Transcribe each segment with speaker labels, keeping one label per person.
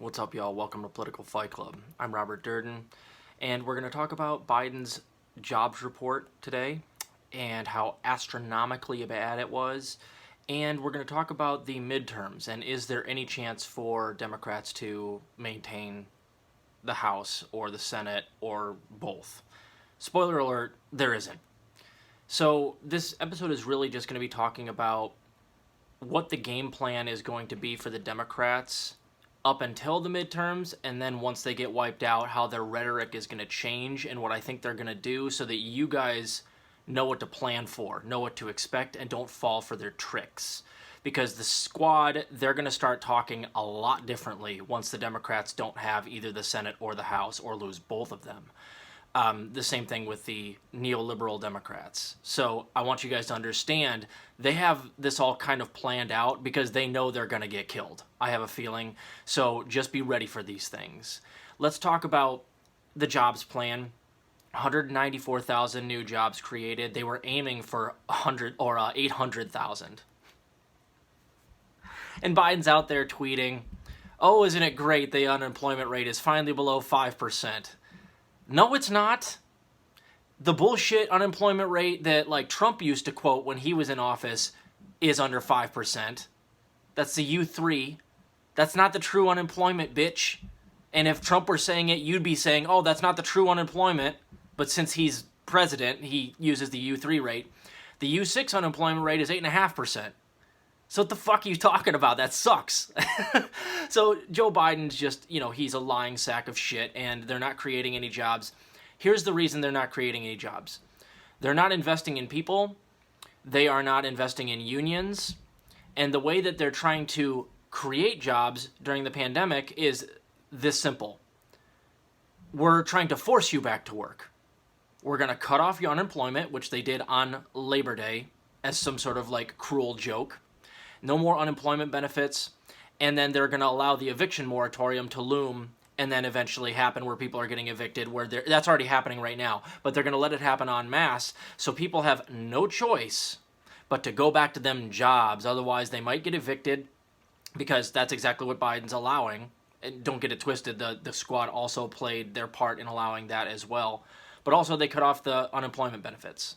Speaker 1: What's up, y'all? Welcome to Political Fight Club. I'm Robert Durden, and we're going to talk about Biden's jobs report today and how astronomically bad it was. And we're going to talk about the midterms and is there any chance for Democrats to maintain the House or the Senate or both? Spoiler alert, there isn't. So, this episode is really just going to be talking about what the game plan is going to be for the Democrats up until the midterms, and then once they get wiped out, how their rhetoric is going to change and what I think they're going to do so that you guys know what to plan for, know what to expect, and don't fall for their tricks. Because the squad, they're going to start talking a lot differently once the Democrats don't have either the Senate or the House or lose both of them. The same thing with the neoliberal Democrats. So I want you guys to understand they have this all kind of planned out because they know they're going to get killed. I have a feeling. So just be ready for these things. Let's talk about the jobs plan. 194,000 new jobs created. They were aiming for 100 or 800,000. And Biden's out there tweeting, "Oh, isn't it great the unemployment rate is finally below 5%. No, it's not. The bullshit unemployment rate that like Trump used to quote when he was in office is under 5%. That's the U3. That's not the true unemployment, bitch. And if Trump were saying it, you'd be saying, oh, that's not the true unemployment. But since he's president, he uses the U3 rate. The U6 unemployment rate is 8.5%. So what the fuck are you talking about? That sucks." So Joe Biden's just, he's a lying sack of shit, and they're not creating any jobs. Here's the reason they're not creating any jobs. They're not investing in people. They are not investing in unions. And the way that they're trying to create jobs during the pandemic is this simple. We're trying to force you back to work. We're going to cut off your unemployment, which they did on Labor Day as some sort of like cruel joke. No more unemployment benefits, and then they're going to allow the eviction moratorium to loom and then eventually happen where people are getting evicted, that's already happening right now, but they're going to let it happen en masse, so people have no choice but to go back to them jobs. Otherwise, they might get evicted, because that's exactly what Biden's allowing. And don't get it twisted, the squad also played their part in allowing that as well. But also, they cut off the unemployment benefits.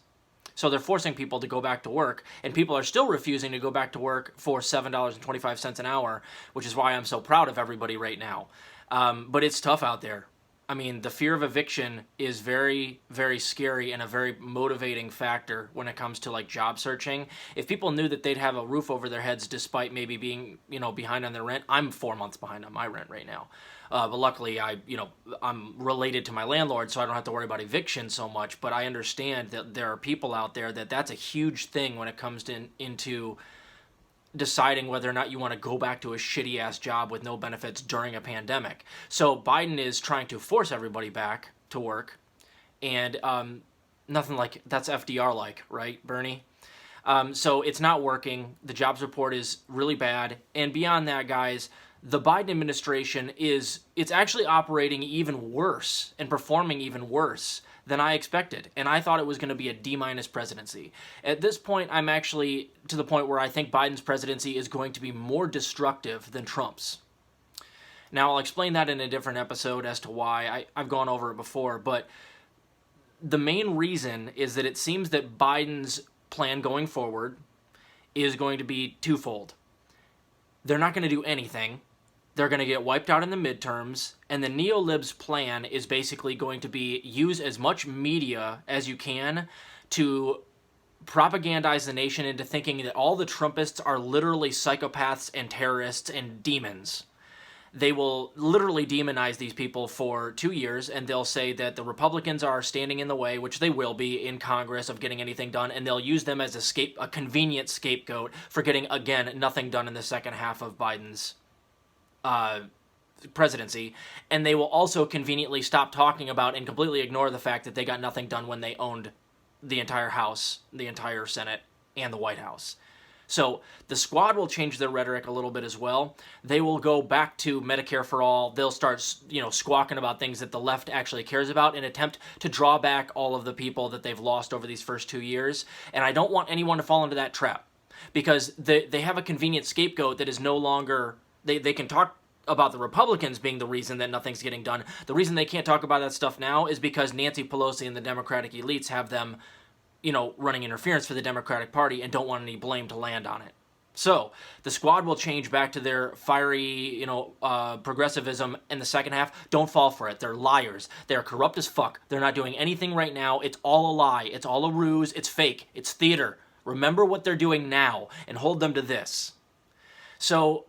Speaker 1: So they're forcing people to go back to work, and people are still refusing to go back to work for $7.25 an hour, which is why I'm so proud of everybody right now. But it's tough out there. I mean, the fear of eviction is very, very scary and a very motivating factor when it comes to like job searching. If people knew that they'd have a roof over their heads despite maybe being, behind on their rent, I'm 4 months behind on my rent right now. But luckily, I'm related to my landlord, so I don't have to worry about eviction so much. But I understand that there are people out there that's a huge thing when it comes into deciding whether or not you want to go back to a shitty-ass job with no benefits during a pandemic. So Biden is trying to force everybody back to work, and nothing like that's FDR-like, right, Bernie? So it's not working. The jobs report is really bad, and beyond that, guys, the Biden administration it's actually operating even worse and performing even worse than I expected. And I thought it was going to be a D- presidency. At this point, I'm actually to the point where I think Biden's presidency is going to be more destructive than Trump's. Now, I'll explain that in a different episode as to why. I've gone over it before, but the main reason is that it seems that Biden's plan going forward is going to be twofold. They're not going to do anything. They're going to get wiped out in the midterms, and the neolibs' plan is basically going to be use as much media as you can to propagandize the nation into thinking that all the Trumpists are literally psychopaths and terrorists and demons. They will literally demonize these people for 2 years, and they'll say that the Republicans are standing in the way, which they will be in Congress, of getting anything done, and they'll use them as a convenient scapegoat for getting, again, nothing done in the second half of Biden's presidency. And they will also conveniently stop talking about and completely ignore the fact that they got nothing done when they owned the entire House, the entire Senate, and the White House. So the squad will change their rhetoric a little bit as well. They will go back to Medicare for all. They'll start, squawking about things that the left actually cares about in an attempt to draw back all of the people that they've lost over these first 2 years. And I don't want anyone to fall into that trap, because they have a convenient scapegoat that is no longer, they can talk about the Republicans being the reason that nothing's getting done. The reason they can't talk about that stuff now is because Nancy Pelosi and the Democratic elites have them, running interference for the Democratic Party and don't want any blame to land on it. So, the squad will change back to their fiery, progressivism in the second half. Don't fall for it. They're liars. They're corrupt as fuck. They're not doing anything right now. It's all a lie. It's all a ruse. It's fake. It's theater. Remember what they're doing now and hold them to this. So,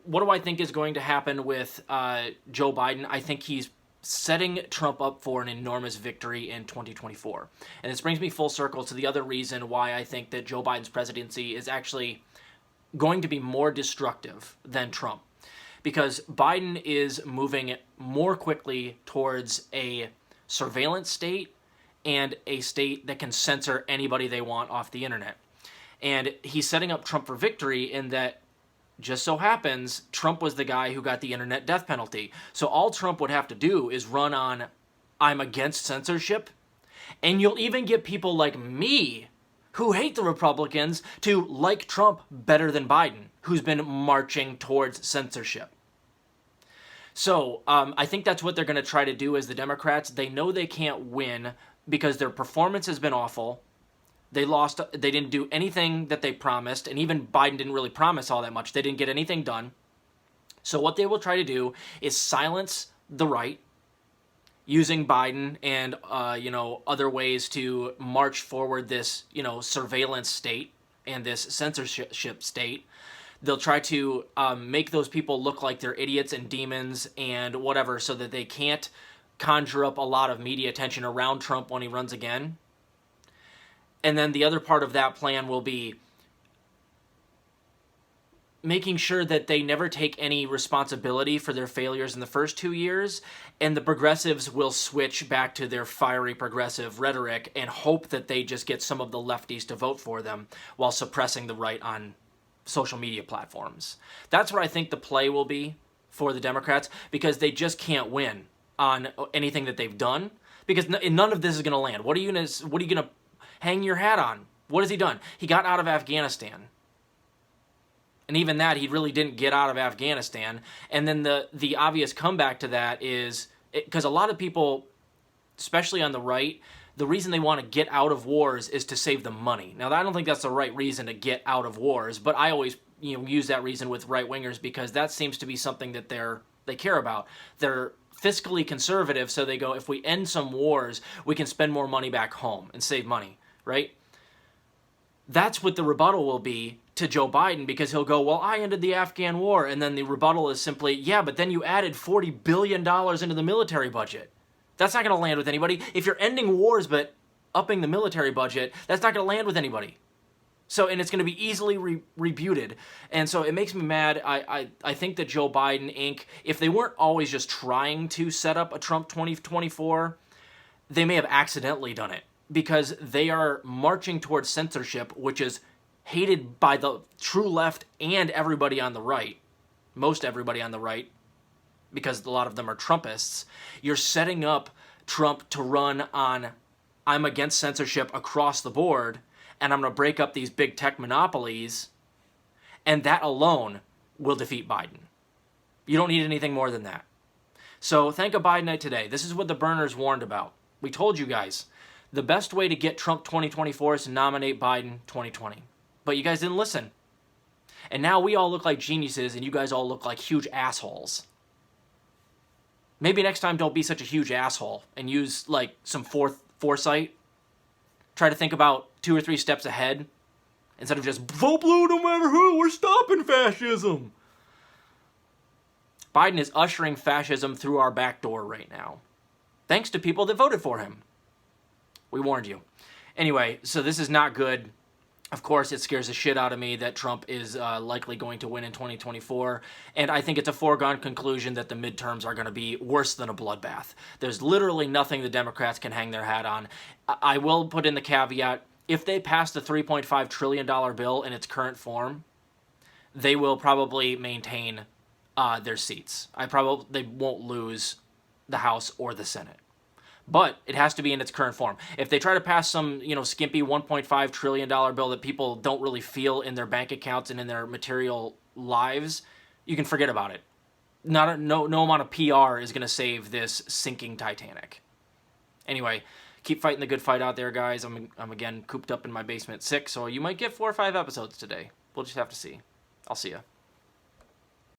Speaker 1: what do I think is going to happen with Joe Biden? I think he's setting Trump up for an enormous victory in 2024. And this brings me full circle to the other reason why I think that Joe Biden's presidency is actually going to be more destructive than Trump. Because Biden is moving more quickly towards a surveillance state and a state that can censor anybody they want off the internet. And he's setting up Trump for victory in that just so happens, Trump was the guy who got the internet death penalty. So all Trump would have to do is run on, I'm against censorship. And you'll even get people like me, who hate the Republicans, to like Trump better than Biden, who's been marching towards censorship. So I think that's what they're going to try to do as the Democrats. They know they can't win because their performance has been awful. They lost. They didn't do anything that they promised, and even Biden didn't really promise all that much. They didn't get anything done. So what they will try to do is silence the right using Biden and other ways to march forward this surveillance state and this censorship state. They'll try to make those people look like they're idiots and demons and whatever, so that they can't conjure up a lot of media attention around Trump when he runs again. And then the other part of that plan will be making sure that they never take any responsibility for their failures in the first 2 years, and the progressives will switch back to their fiery progressive rhetoric and hope that they just get some of the lefties to vote for them while suppressing the right on social media platforms. That's where I think the play will be for the Democrats, because they just can't win on anything that they've done, because none of this is going to land. What are you going to hang your hat on? What has he done? He got out of Afghanistan. And even that, he really didn't get out of Afghanistan. And then the obvious comeback to that is, because a lot of people, especially on the right, the reason they want to get out of wars is to save them money. Now, I don't think that's the right reason to get out of wars, but I always use that reason with right-wingers, because that seems to be something that they care about. They're fiscally conservative, so they go, if we end some wars, we can spend more money back home and save money. Right? That's what the rebuttal will be to Joe Biden, because he'll go, well, I ended the Afghan war. And then the rebuttal is simply, yeah, but then you added $40 billion into the military budget. That's not going to land with anybody. If you're ending wars but upping the military budget, that's not going to land with anybody. So, and it's going to be easily rebuted. And so it makes me mad. I think that Joe Biden, Inc., if they weren't always just trying to set up a Trump 2024, they may have accidentally done it, because they are marching towards censorship, which is hated by the true left and everybody on the right, most everybody on the right, because a lot of them are Trumpists. You're setting up Trump to run on, I'm against censorship across the board, and I'm going to break up these big tech monopolies, and that alone will defeat Biden. You don't need anything more than that. So thank a Biden night today. This is what the burners warned about. We told you guys. The best way to get Trump 2024 is to nominate Biden 2020. But you guys didn't listen. And now we all look like geniuses, and you guys all look like huge assholes. Maybe next time don't be such a huge asshole and use some foresight. Try to think about 2 or 3 steps ahead instead of just vote blue no matter who. We're stopping fascism. Biden is ushering fascism through our back door right now, thanks to people that voted for him. We warned you. Anyway, so this is not good. Of course, it scares the shit out of me that Trump is likely going to win in 2024. And I think it's a foregone conclusion that the midterms are going to be worse than a bloodbath. There's literally nothing the Democrats can hang their hat on. I will put in the caveat, if they pass the $3.5 trillion bill in its current form, they will probably maintain their seats. They won't lose the House or the Senate. But it has to be in its current form. If they try to pass some, skimpy $1.5 trillion bill that people don't really feel in their bank accounts and in their material lives, you can forget about it. no amount of PR is going to save this sinking Titanic. Anyway, keep fighting the good fight out there, guys. I'm again cooped up in my basement sick, so you might get 4 or 5 episodes today. We'll just have to see. I'll see ya.